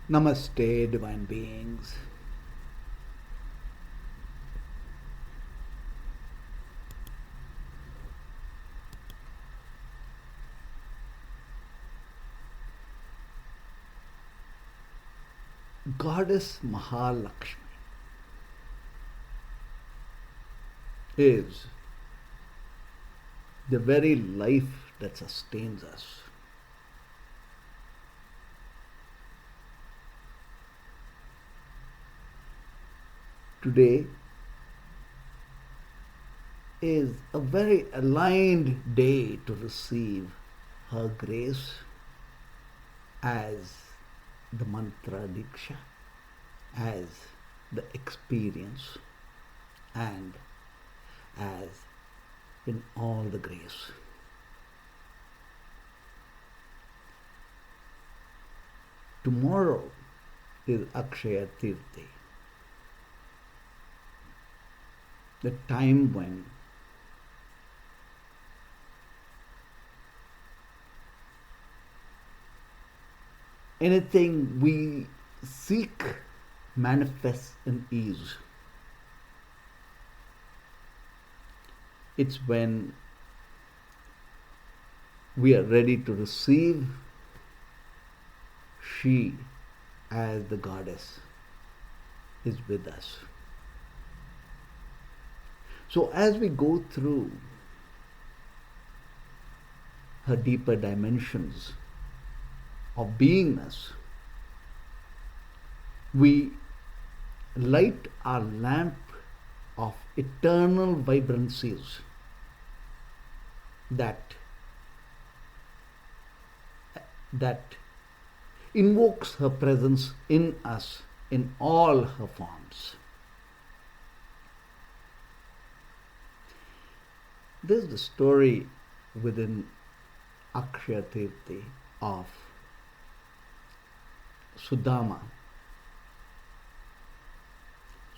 Namaste, divine beings. Goddess Mahalaxmi is the very life that sustains us. Today is a very aligned day to receive her grace as the mantra Deeksha, as the experience, and as in all the grace. Tomorrow is Akshaya Tirthi, the time when anything we seek manifests in ease. It's when we are ready to receive she as the goddess is with us. So as we go through her deeper dimensions of beingness, we light our lamp of eternal vibrancies that invokes her presence in us in all her forms. This is the story within Akshaya Tirthi of Sudama.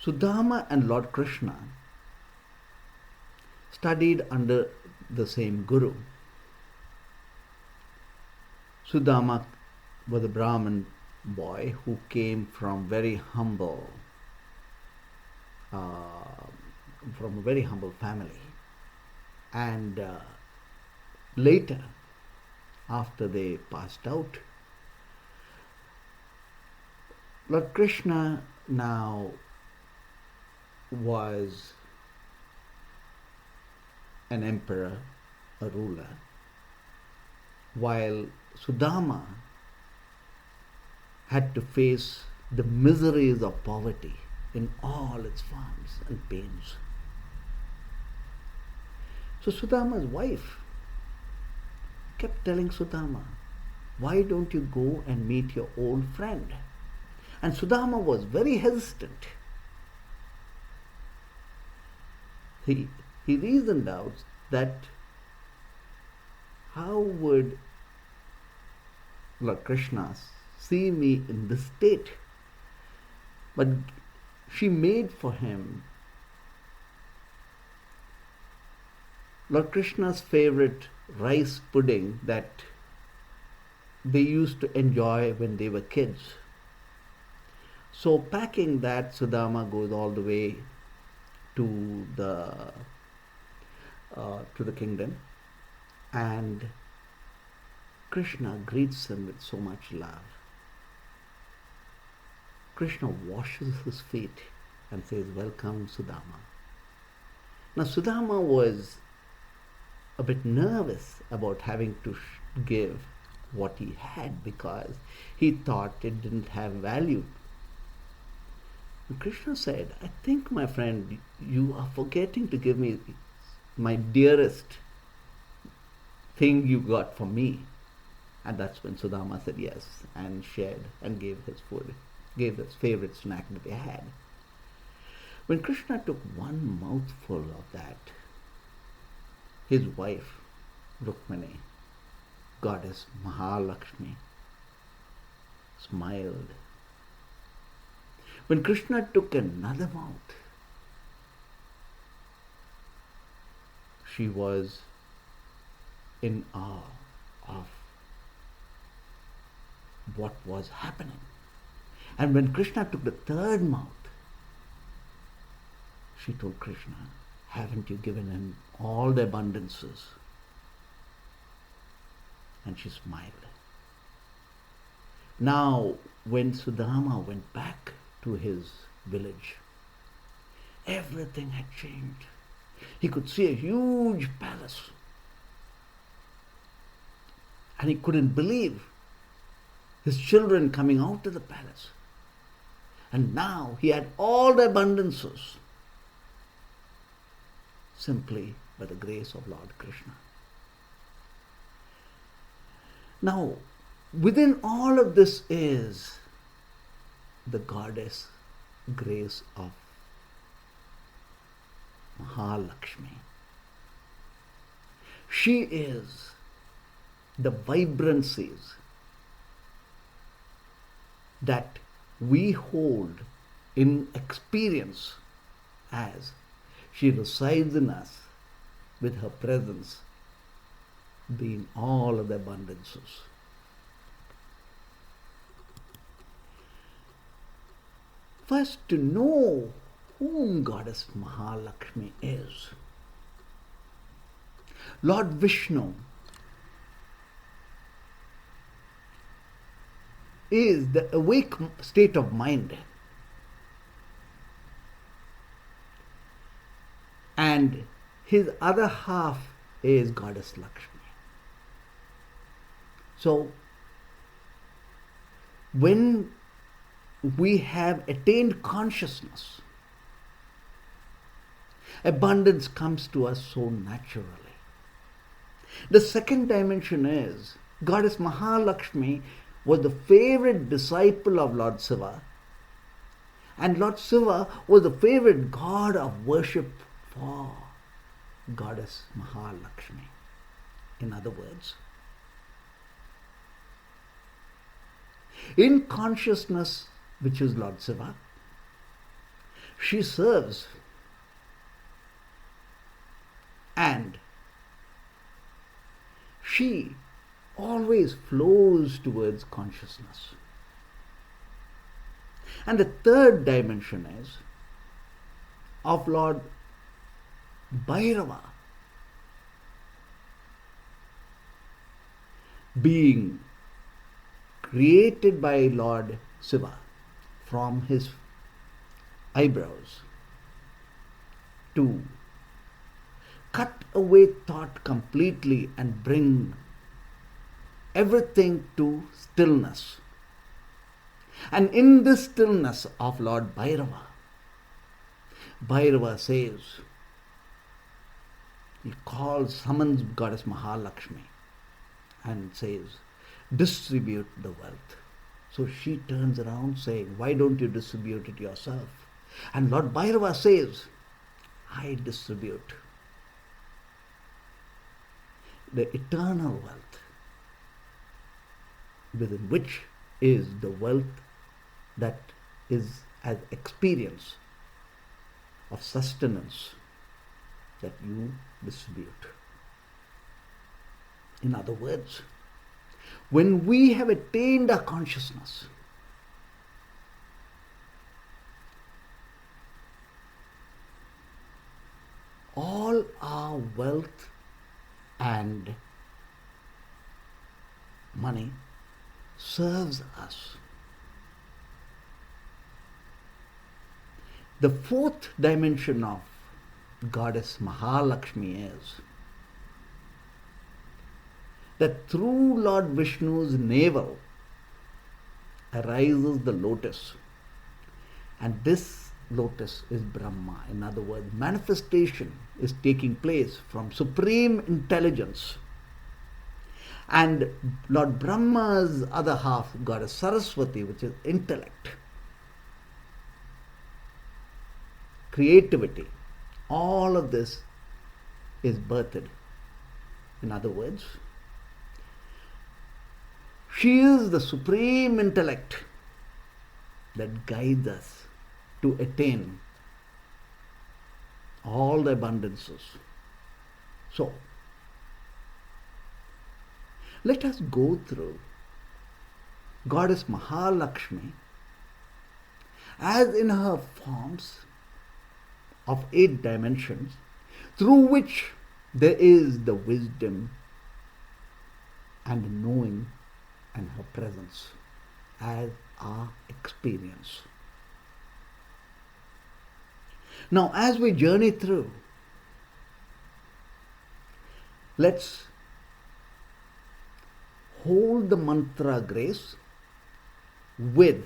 Sudama and Lord Krishna studied under the same guru. Sudama was a Brahmin boy who came from a very humble family, and later, after they passed out, Lord Krishna now was an emperor, a ruler, while Sudama had to face the miseries of poverty in all its forms and pains. So Sudama's wife kept telling Sudama, why don't you go and meet your old friend? And Sudama was very hesitant. He reasoned out that how would Lord Krishna see me in this state? But she made for him Lord Krishna's favorite rice pudding that they used to enjoy when they were kids. So packing that, Sudama goes all the way to the kingdom, and Krishna greets him with so much love. Krishna washes his feet and says, welcome, Sudama. Now Sudama was a bit nervous about having to give what he had because he thought it didn't have value. And Krishna said, I think, my friend, you are forgetting to give me my dearest thing you got for me. And that's when Sudama said yes and shared and gave his food, gave his favorite snack that they had. When Krishna took one mouthful of that, his wife, Rukmini, goddess Mahalaxmi, smiled. When Krishna took another mouth, she was in awe of what was happening. And when Krishna took the third mouth, she told Krishna, haven't you given him all the abundances? And she smiled. Now, when Sudama went back to his village, everything had changed. He could see a huge palace. And he couldn't believe his children coming out of the palace. And now he had all the abundances simply by the grace of Lord Krishna. Now, within all of this is the goddess grace of Mahalaxmi. She is the vibrancies that we hold in experience as she resides in us with her presence being all of the abundances. First, to know whom Goddess Mahalaxmi is. Lord Vishnu is the awake state of mind, and his other half is Goddess Lakshmi. So, when we have attained consciousness, abundance comes to us so naturally. The second dimension is Goddess Mahalaxmi was the favorite disciple of Lord Siva, and Lord Siva was the favorite god of worship for Goddess Mahalaxmi. In other words, in consciousness, which is Lord Siva, she serves and she always flows towards consciousness. And the third dimension is of Lord Bhairava, being created by Lord Siva from his eyebrows to cut away thought completely and bring everything to stillness. And in this stillness of Lord Bhairava, Bhairava says, he summons Goddess Mahalaxmi and says, distribute the wealth. So she turns around saying, why don't you distribute it yourself? And Lord Bhairava says, I distribute the eternal wealth, within which is the wealth that is as experience of sustenance that you distribute. In other words, when we have attained our consciousness, all our wealth and money serves us. The fourth dimension of Goddess Mahalaxmi is that through Lord Vishnu's navel arises the lotus, and this lotus is Brahma. In other words, manifestation is taking place from supreme intelligence. And Lord Brahma's other half, Goddess Saraswati, which is intellect, creativity, all of this is birthed. In other words, she is the supreme intellect that guides us to attain all the abundances. So, let us go through Goddess Mahalaxmi as in her forms of 8 dimensions, through which there is the wisdom and knowing and her presence as our experience. Now, as we journey through, let's hold the mantra grace with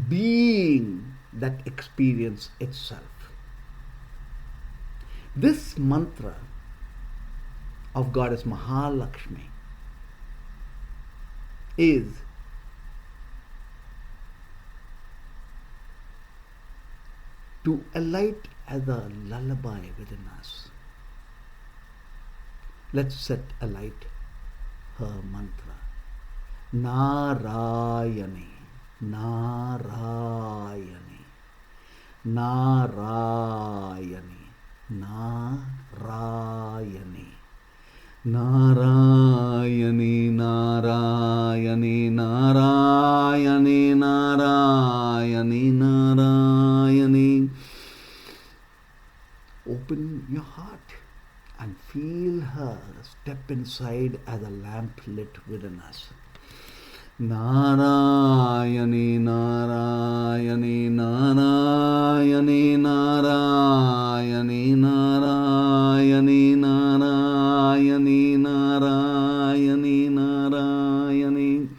being that experience itself. This mantra of Goddess Mahalaxmi is to alight as a lullaby within us. Let's set alight her mantra. Narayani, Narayani, Narayani, Narayani, Narayani, Narayani, Narayani, Narayani, Narayani. Open your heart and feel her step inside as a lamp lit within us. Narayani, Narayani, Narayani, Narayani, Narayani, Narayani, Narayani, Narayani.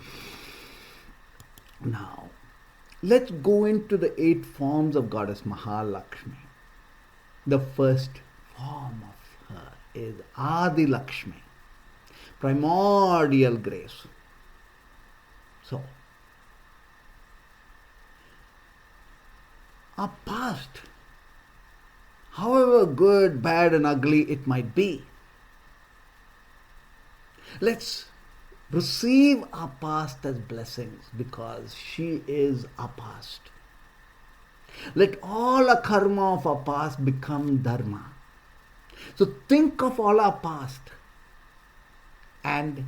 Now, let's go into the 8 forms of Goddess Mahalaxmi. The first form of her is Adi Laxmi, primordial grace. So, our past, however good, bad and ugly it might be, let's receive our past as blessings because she is our past. Let all our karma of our past become dharma. So think of all our past and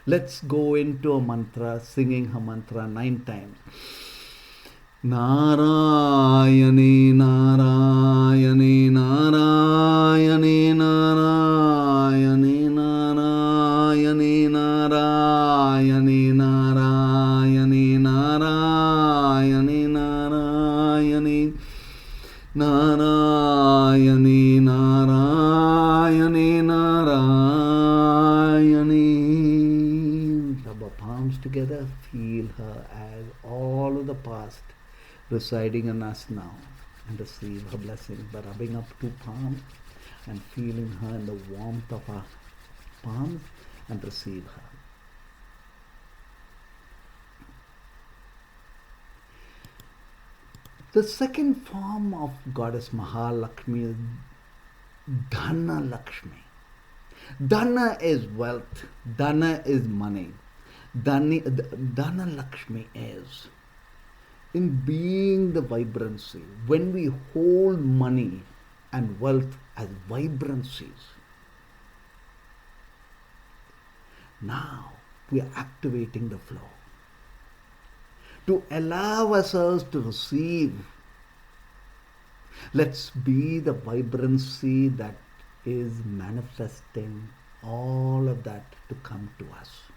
let's go into a mantra, singing her mantra 9 times. Narayani, Narayani, Narayani, Narayani, Narayani, Narayani, Narayani, Narayani, Narayani, Narayani, Narayani, Narayani. Rub our palms together, feel her as all of the past residing in us now, and receive her blessings by rubbing up 2 palms and feeling her in the warmth of our palms and receive her. The second form of Goddess Mahalaxmi is Dhana Laxmi. Dhana is wealth. Dhana is money. Dhana Laxmi is in being the vibrancy. When we hold money and wealth as vibrancies, now we are activating the flow to allow ourselves to receive. Let's be the vibrancy that is manifesting all of that to come to us.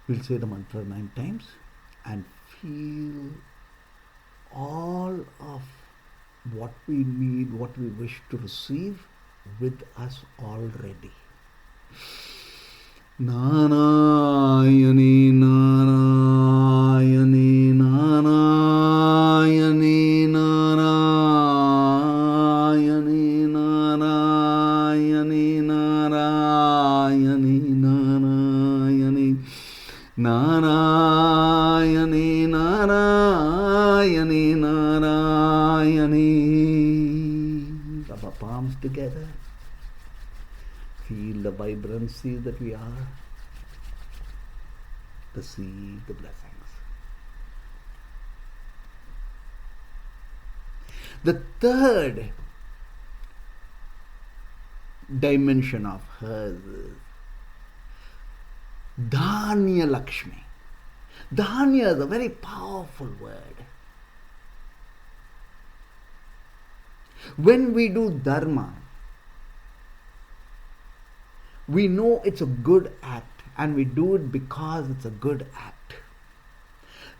We'll say the mantra 9 times and feel all of what we need, what we wish to receive with us already. Narayani, Narayani, Narayani, Narayani, Narayani, Narayani, Narayani, Narayani, Narayani, Narayani. Rub our palms together. Feel the vibrancy that we are. Receive the blessings. The third dimension of hers is Dhanya Laxmi. Dhanya is a very powerful word. When we do dharma, we know it's a good act and we do it because it's a good act.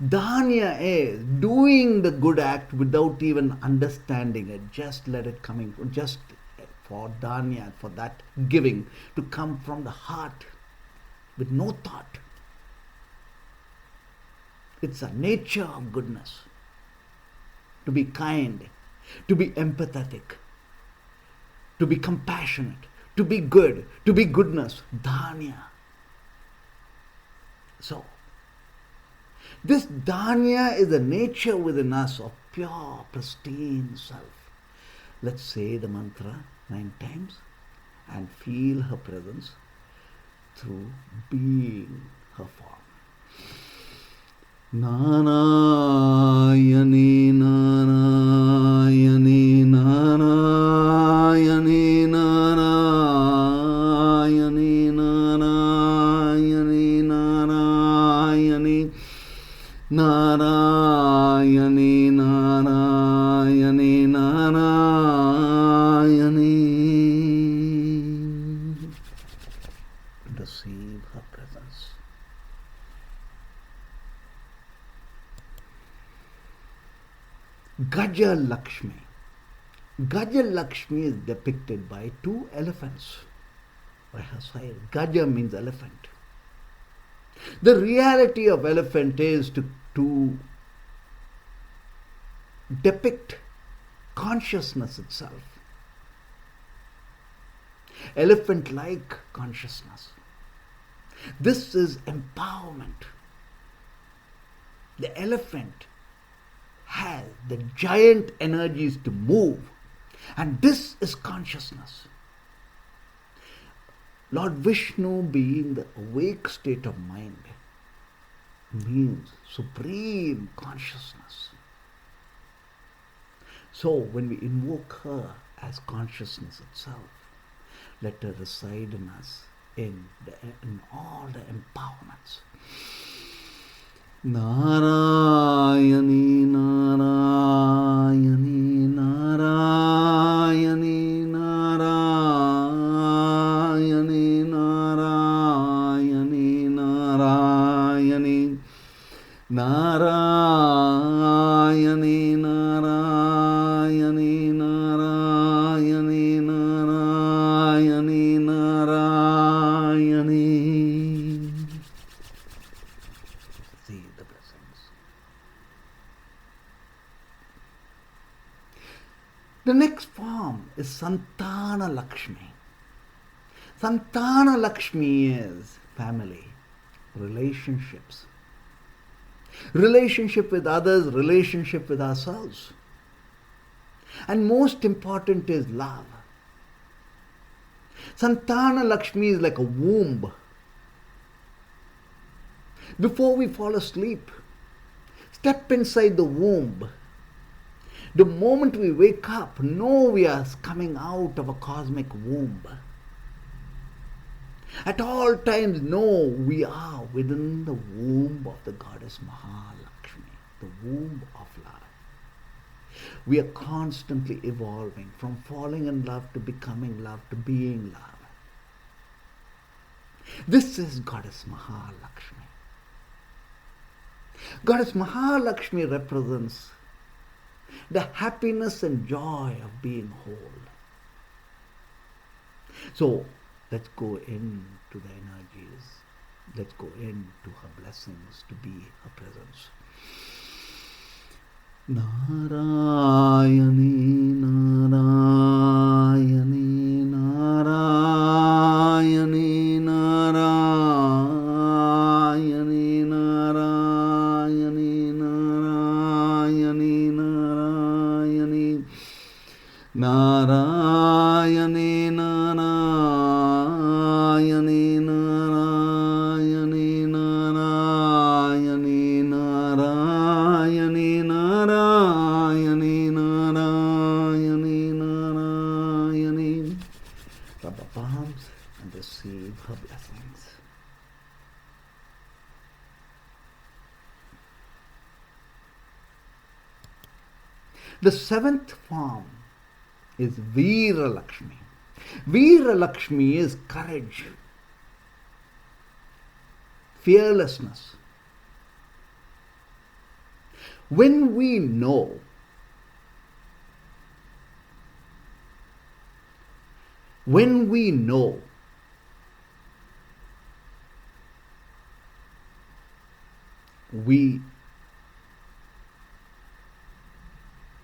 Dhanya is doing the good act without even understanding it. Just let it coming, just for Dhanya, for that giving to come from the heart with no thought. It's a nature of goodness. To be kind, to be empathetic, to be compassionate, to be good, to be goodness. Dhanya. So, this Dhanya is a nature within us of pure, pristine self. Let's say the mantra 9 times and feel her presence through being her form. Narayani, Narayani, Narayani, Narayani, Narayani, Narayani, Narayani, Narayani, Narayani. Receive her presence. Gaja Laxmi. Gaja Laxmi is depicted by 2 elephants by her side. Gaja means elephant. The reality of elephant is to depict consciousness itself. Elephant-like consciousness. This is empowerment. The elephant has the giant energies to move, and this is consciousness. Lord Vishnu being the awake state of mind means supreme consciousness. So when we invoke her as consciousness itself, let her reside in us in all the empowerments. Narayani, Narayani, Narayani, Narayani, Narayani, Narayani, Narayani, Narayani, Narayani, Narayani, Narayani. See the blessings. The next form is Santhana Laxmi. Santhana Laxmi is family, relationships. Relationship with others, relationship with ourselves. And most important is love. Santhana Laxmi is like a womb. Before we fall asleep, step inside the womb. The moment we wake up, know we are coming out of a cosmic womb. At all times, know we are within the womb of the goddess Mahalaxmi, the womb of love. We are constantly evolving from falling in love to becoming love to being love. This is Goddess Mahalaxmi. Goddess Mahalaxmi represents the happiness and joy of being whole. So, let's go into the energies. Let's go into her blessings to be her presence. Narayani, Narayani, Narayani, Narayani, Narayani, Narayani, Narayani, Narayani, Narayani, Narayani, Narayani, Narayani, Narayani, Narayani, Narayani. Rub her palms and receive her blessings. The seventh form is Veera Laxmi. Veera Laxmi is courage, fearlessness. When we know we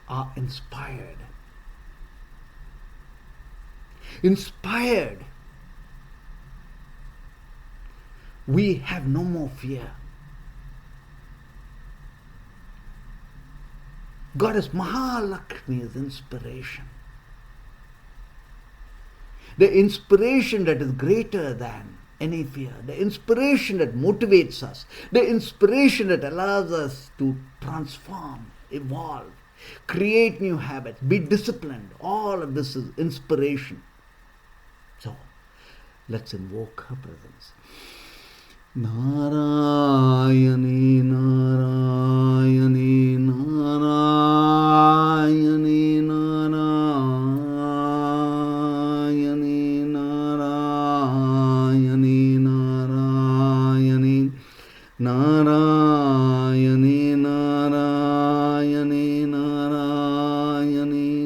are inspired, we have no more fear. Goddess Mahalaxmi is inspiration. The inspiration that is greater than any fear. The inspiration that motivates us. The inspiration that allows us to transform, evolve, create new habits, be disciplined. All of this is inspiration. So, let's invoke her presence. Narayani, Narayani, Narayani, Narayani, Narayani, Narayani, Narayani, Narayani, Narayani,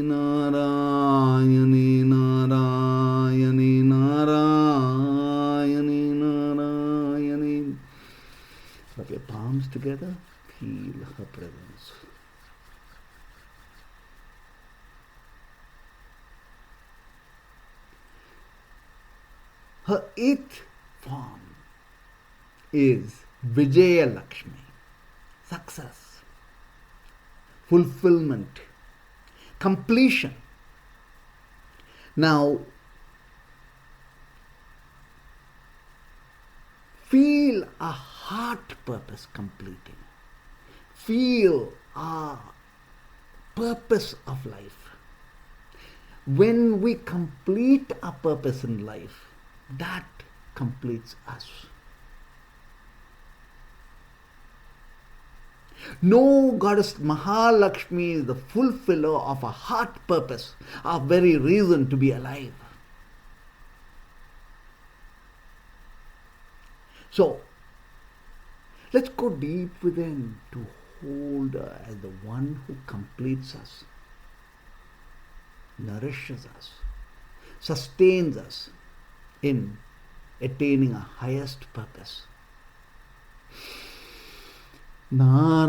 Narayani, Narayani, Narayani, Narayani. Rub your palms together, feel her presence. Her eighth form is Vijaya Laxmi, success, fulfillment, completion. Now, feel our heart purpose completing. Feel our purpose of life. When we complete our purpose in life, that completes us. No, Goddess Mahalaxmi is the fulfiller of our heart purpose, our very reason to be alive. So, let's go deep within to hold her as the one who completes us, nourishes us, sustains us in attaining our highest purpose. Narayani,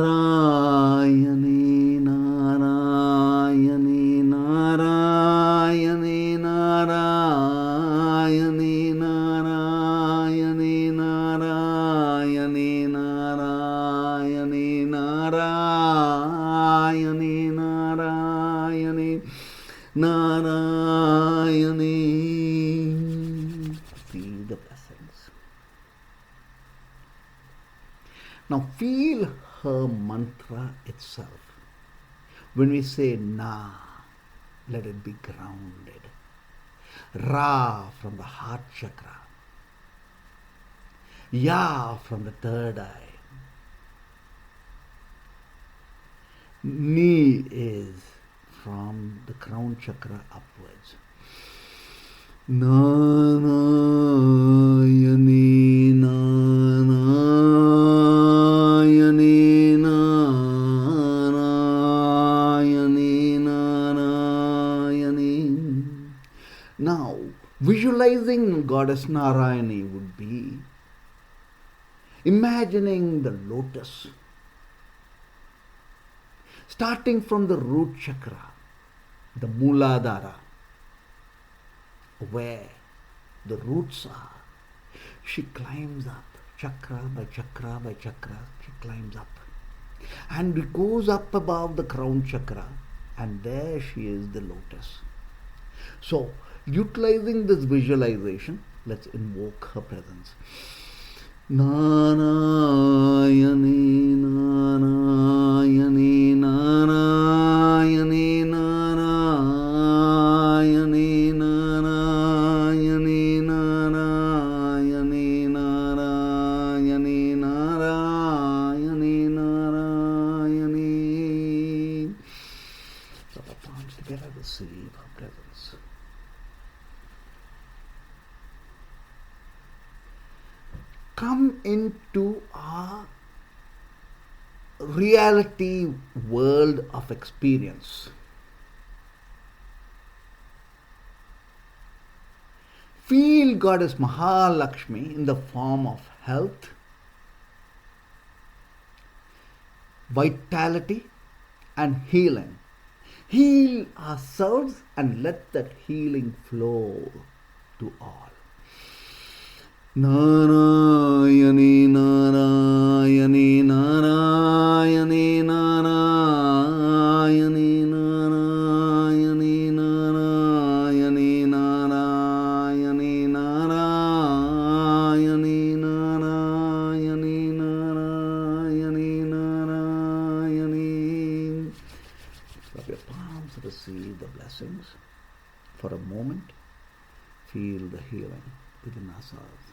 Narayani, Narayani, Narayani, Narayani, Narayani, Narayani, Narayani, Narayani, Narayani. Feel the blessings. Now feel her mantra itself. When we say Na, let it be grounded. Ra from the heart chakra. Ya from the third eye. Ni is from the crown chakra upwards. Narayani, Narayani, Narayani, Narayani. Now, visualizing Goddess Narayani would be imagining the lotus, starting from the root chakra, the Muladhara, where the roots are. She climbs up, chakra by chakra by chakra, she climbs up. And it goes up above the crown chakra, and there she is, the lotus. So, utilizing this visualization, let's invoke her presence. Narayani, Narayani, Narayani, Narayani, Narayani, Narayani, Narayani, Narayani, Narayani. receive her presence. Come into our reality world of experience. Feel Goddess Mahalaxmi in the form of health, vitality, and healing. Heal ourselves and let that healing flow to all. Narayani, Narayani, Narayani, Narayani, Narayani, Narayani, Narayani, Narayani, Narayani, Narayani, Narayani. Rub your palms, receive the blessings. For a moment, feel the healing within ourselves.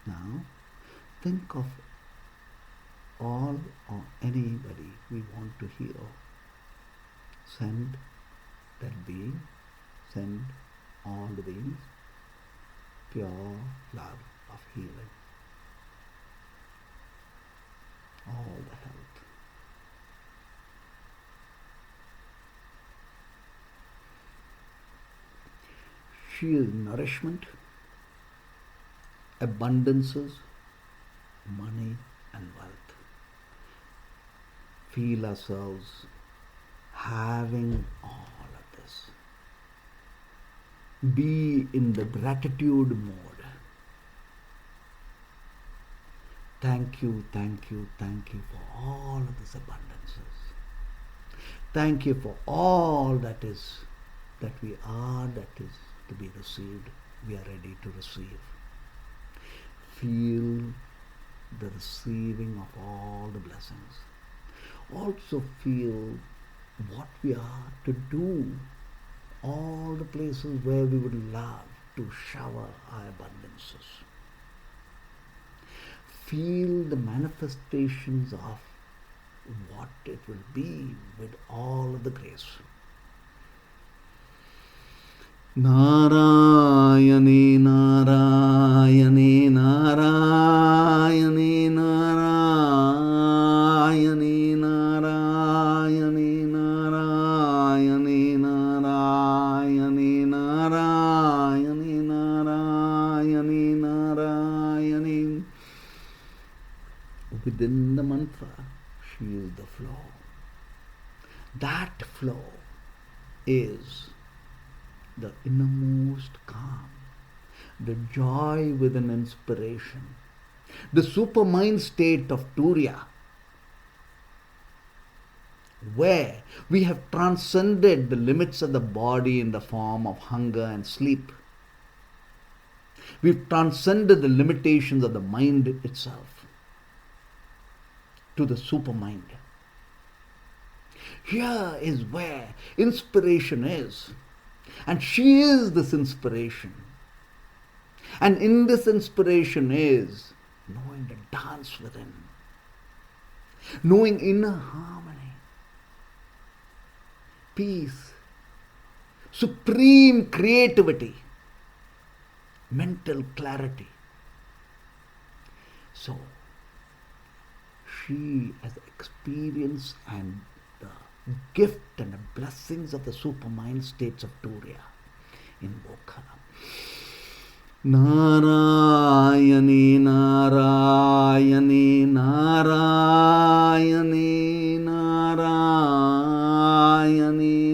Now, think of all or anybody we want to heal. Send that being, send all the beings pure love of healing. All the health. She is nourishment, abundances, money and wealth. Feel ourselves having all of this. Be in the gratitude mode. Thank you, thank you, thank you for all of these abundances. Thank you for all that is, that we are, that is to be received. We are ready to receive. Feel the receiving of all the blessings. Also feel what we are to do, all the places where we would love to shower our abundances. Feel the manifestations of what it will be with all of the grace. Narayani, Narayani, Narayani, Narayani, Narayani, Narayani, Narayani, Narayani, Narayani, Narayani. Within the mantra, she is the flow. That flow is the innermost calm, the joy within inspiration, the supermind state of Turiya, where we have transcended the limits of the body in the form of hunger and sleep. We've transcended the limitations of the mind itself to the supermind. Here is where inspiration is. And she is this inspiration. And in this inspiration is knowing the dance within, knowing inner harmony, peace, supreme creativity, mental clarity. So, she has experienced and the gift and the blessings of the supermind states of Turiya. Invoke her. Narayani, Narayani, Narayani, Narayani,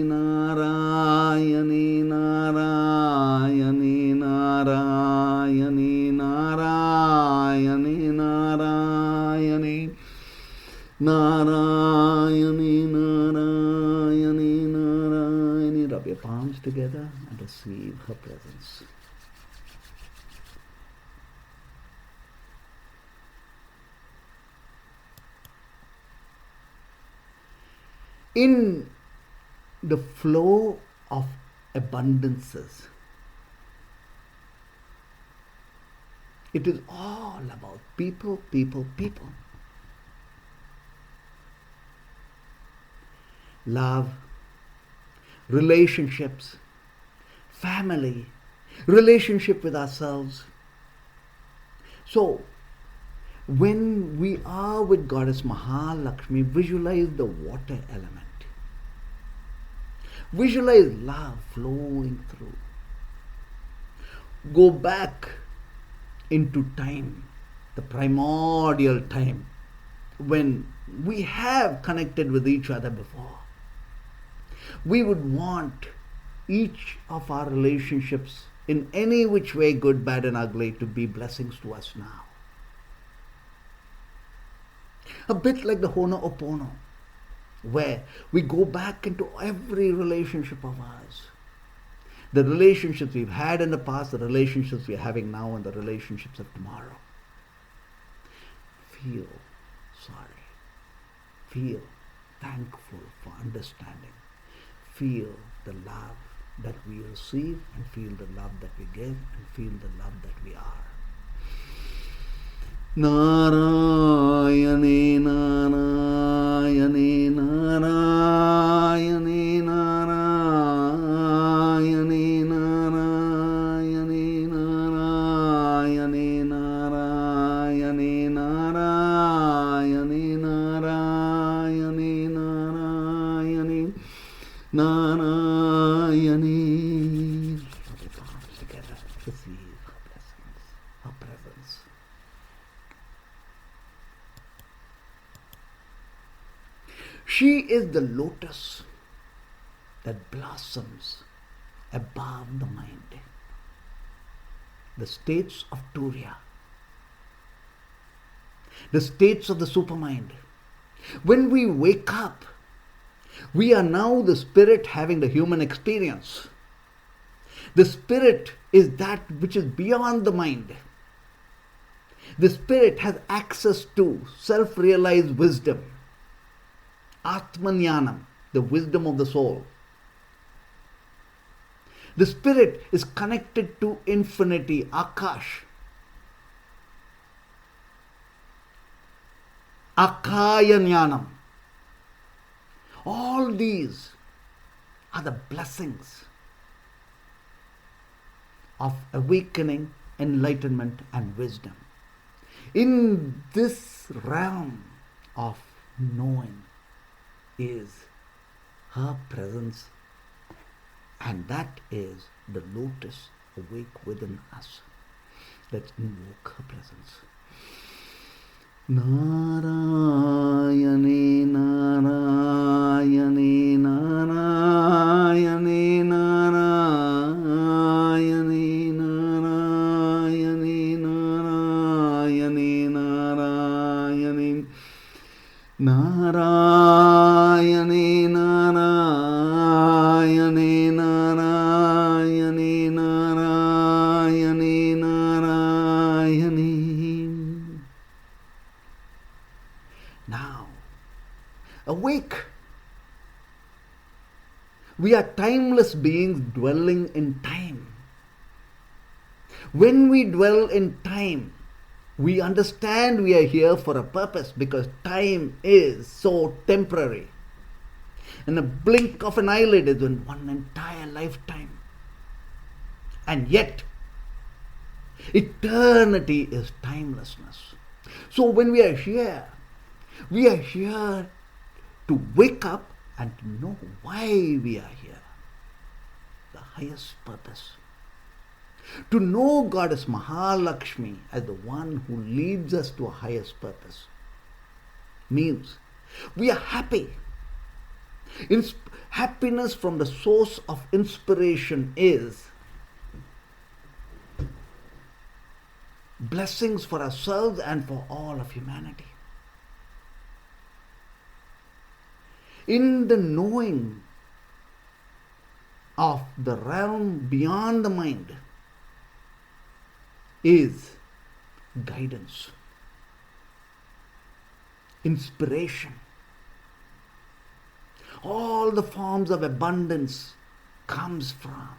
Narayani, Narayani, Narayani, Narayani, Narayani, Narayani, Narayani, Narayani. Rub your palms together and receive her presence. In the flow of abundances, it is all about people, people, people. Love, relationships, family, relationship with ourselves. So, when we are with Goddess Mahalaxmi, visualize the water element. Visualize love flowing through. Go back into time, the primordial time, when we have connected with each other before. We would want each of our relationships, in any which way, good, bad and ugly, to be blessings to us now. A bit like the Ho'oponopono, where we go back into every relationship of ours. The relationships we've had in the past, the relationships we're having now, and the relationships of tomorrow. Feel sorry. Feel thankful for understanding. Feel the love that we receive, and feel the love that we give, and feel the love that we are. Narayani, Narayani, Narayani, Narayani, Narayani, Narayani, Narayani, Narayani, Narayani, Narayani, Narayani. Rub your palms together. Receive her blessings, her presence. She is the lotus that blossoms above the mind. The states of Turiya. The states of the supermind. When we wake up, we are now the spirit having the human experience. The spirit is that which is beyond the mind. The spirit has access to self-realized wisdom. Atmanyanam, the wisdom of the soul. The spirit is connected to infinity, Akash. Akshaya Jnanam. All these are the blessings of awakening, enlightenment and wisdom. In this realm of knowing is her presence, and that is the lotus awake within us. Let's invoke her presence. Narayani, Narayani, Narayani, Narayani, Narayani, Narayani, Narayani, Narayani, Narayani, Narayani, Narayani, Narayani. Now, awake. We are timeless beings dwelling in time. When we dwell in time, we understand we are here for a purpose, because time is so temporary. And a blink of an eyelid is in one entire lifetime. And yet, eternity is timelessness. So when we are here to wake up and to know why we are here. The highest purpose. To know Goddess Mahalaxmi as the one who leads us to a highest purpose means we are happy. Happiness from the source of inspiration is blessings for ourselves and for all of humanity. In the knowing of the realm beyond the mind is guidance, inspiration. All the forms of abundance comes from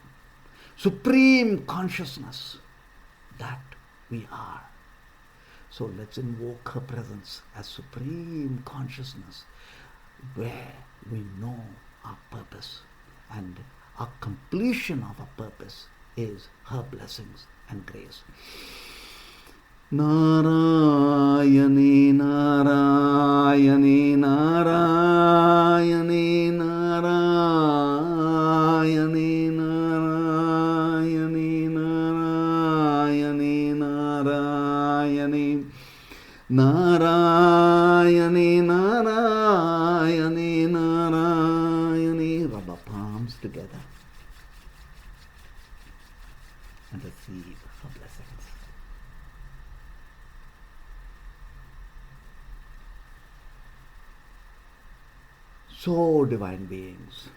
supreme consciousness that we are. So let's invoke her presence as supreme consciousness, where we know our purpose And our completion of our purpose is her blessings and grace. Narayani, Narayani, Narayani, Narayani, Narayani, Narayani, Narayani, Narayani, Narayani, Narayani. Rub our palms together and receive her blessings. So, divine beings,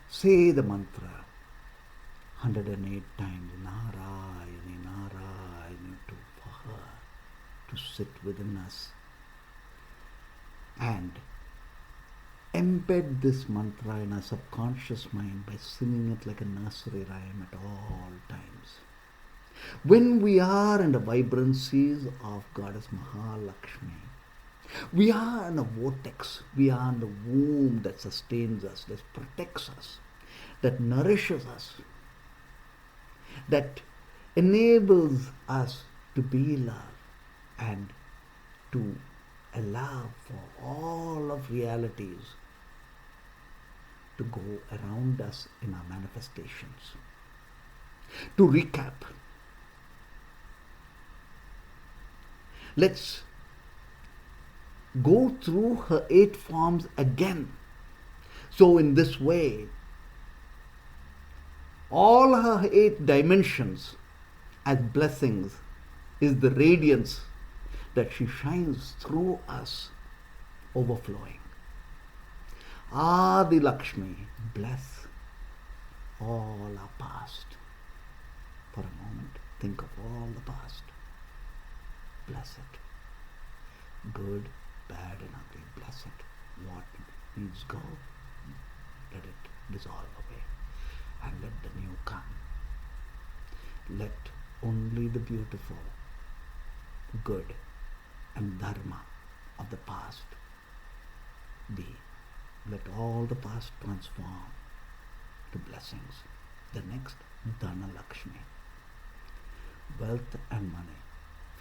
say the mantra 108 times, Narayani, Narayani, for her to sit within us, and embed this mantra in our subconscious mind by singing it like a nursery rhyme at all times. When we are in the vibrancies of Goddess Mahalaxmi, we are in a vortex, we are in the womb that sustains us, that protects us, that nourishes us, that enables us to be love and to allow for all of realities to go around us in our manifestations. To recap, let's go through her 8 forms again. So in this way, all her 8 dimensions as blessings is the radiance that she shines through us, overflowing. Adi Lakshmi, bless all our past. For a moment, think of all the past. Bless it. Good, bad and ugly, bless it. What needs go, let it dissolve away and let the new come. Let only the beautiful, good and dharma of the past be. Let all the past transform to blessings. The next, Dhana Laxmi. Wealth and money.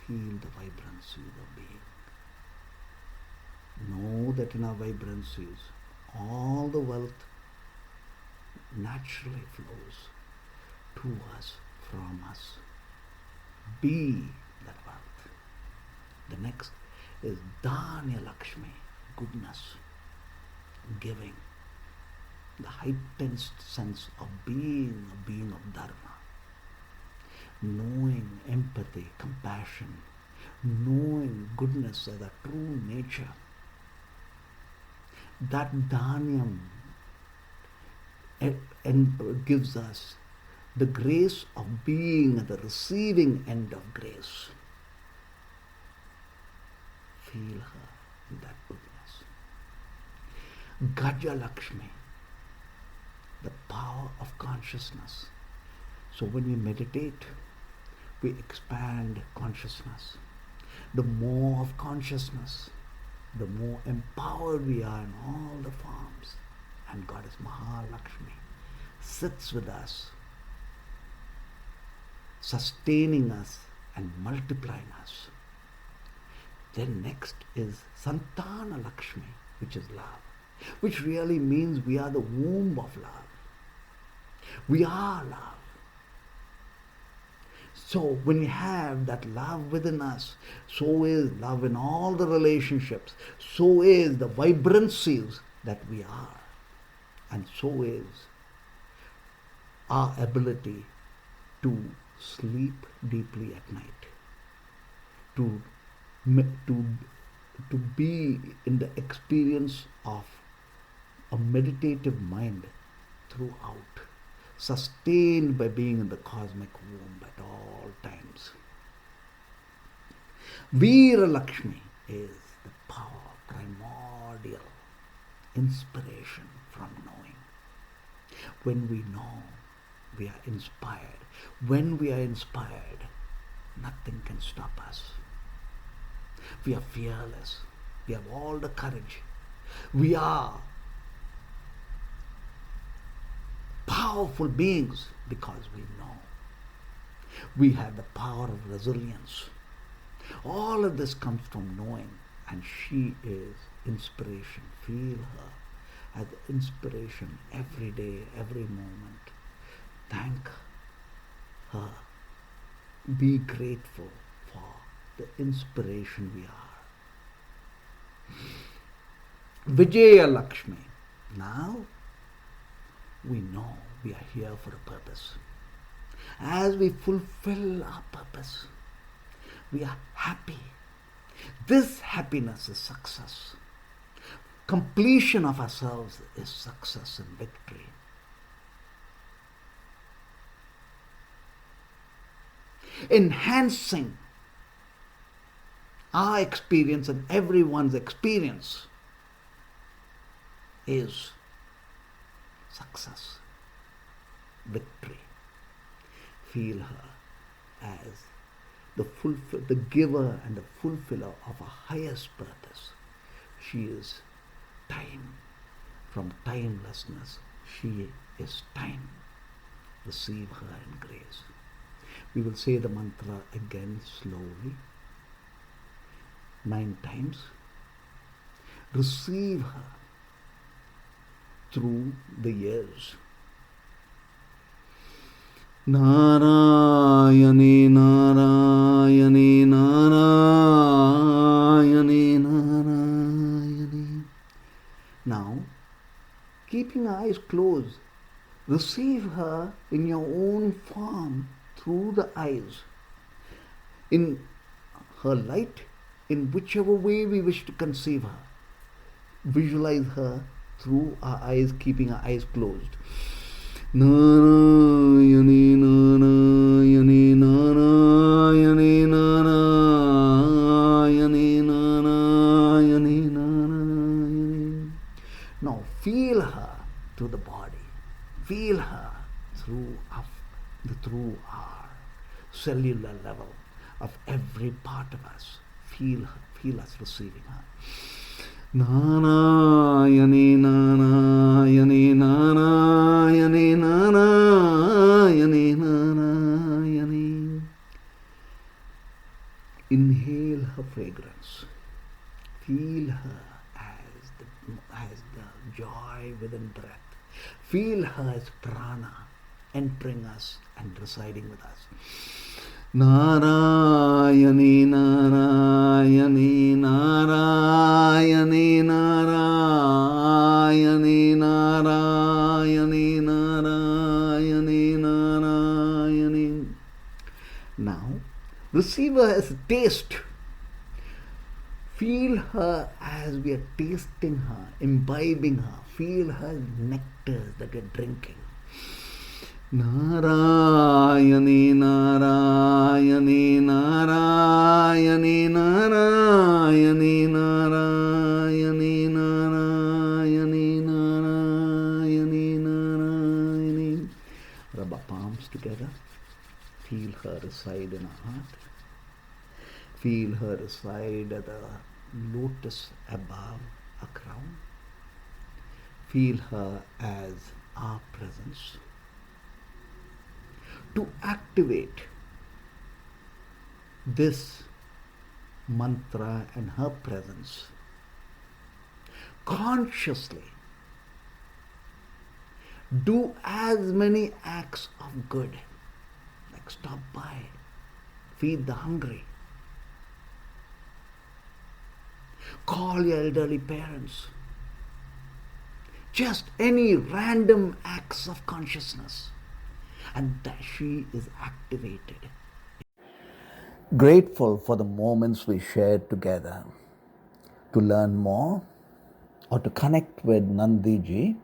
Feel the vibrancies of being. Know that in our vibrancies, all the wealth naturally flows to us, from us. Be that wealth. The next is Dhanya Laxmi, goodness, giving, the heightened sense of being a being of dharma, knowing empathy, compassion, knowing goodness as a true nature. That dhanyam and gives us the grace of being at the receiving end of grace. Feel her in that goodness. Gaja Laxmi, the power of consciousness. So when we meditate, we expand consciousness. The more of consciousness, the more empowered we are in all the forms. And Goddess Mahalaxmi sits with us, sustaining us and multiplying us. Then next is Santhana Laxmi, which is love, which really means we are the womb of love. We are love. So when we have that love within us, so is love in all the relationships, so is the vibrancies that we are, and so is our ability to sleep deeply at night, to be in the experience of a meditative mind throughout, sustained by being in the cosmic womb at all times. Veera Laxmi is the power of primordial inspiration from knowing. When we know, we are inspired. When we are inspired, nothing can stop us. We are fearless. We have all the courage. We are powerful beings because we know. We have the power of resilience. All of this comes from knowing, and she is inspiration. Feel her as inspiration every day, every moment. Thank her. Be grateful for the inspiration we are. Vijaya Laxmi. Now we know we are here for a purpose. As we fulfill our purpose, we are happy. This happiness is success. Completion of ourselves is success and victory. Enhancing our experience and everyone's experience is success, victory. Feel her as the giver and the fulfiller of a highest purpose. She is time. From timelessness, she is time. Receive her in grace. We will say the mantra again slowly, 9 times. Receive her through the years. Narayani, Narayani, Narayani, Narayani. Now, keeping eyes closed, receive her in your own form through the eyes, in her light, in whichever way we wish to conceive her. Visualize her through our eyes, keeping our eyes closed. Narayani, Narayani, Narayani, Narayani, Narayani, Narayani. Now feel her through the body. Feel her through our cellular level of every part of us. Feel her. Feel us receiving her. Narayani, Narayani, Narayani, Narayani, Narayani. Inhale her fragrance. Feel her as the joy within breath. Feel her as prana entering us and residing with us. Narayani, Narayani, Narayani, Narayani, Narayani, Narayani, Narayani. Now, receive her as taste. Feel her as we are tasting her, imbibing her. Feel her nectar that we are drinking. Narayani, Narayani, Narayani, Narayani, Narayani, Narayani, Narayani, Narayani. Rub our palms together. Feel her reside in our heart. Feel her reside at the lotus above a crown. Feel her as our presence. To activate this mantra and her presence, consciously do as many acts of good, like stop by, feed the hungry, call your elderly parents, just any random acts of consciousness. And that she is activated. Grateful for the moments we shared together. To learn more or to connect with Nandiji,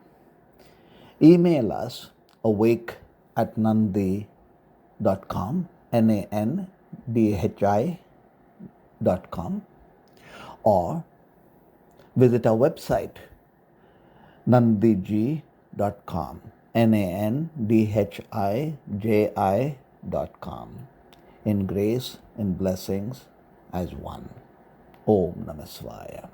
email us awake@nandhi.com, NANDHI.com, or visit our website nandhiji.com, NANDHIJI.com. In grace, in blessings, as one. Om Namah Shivaya.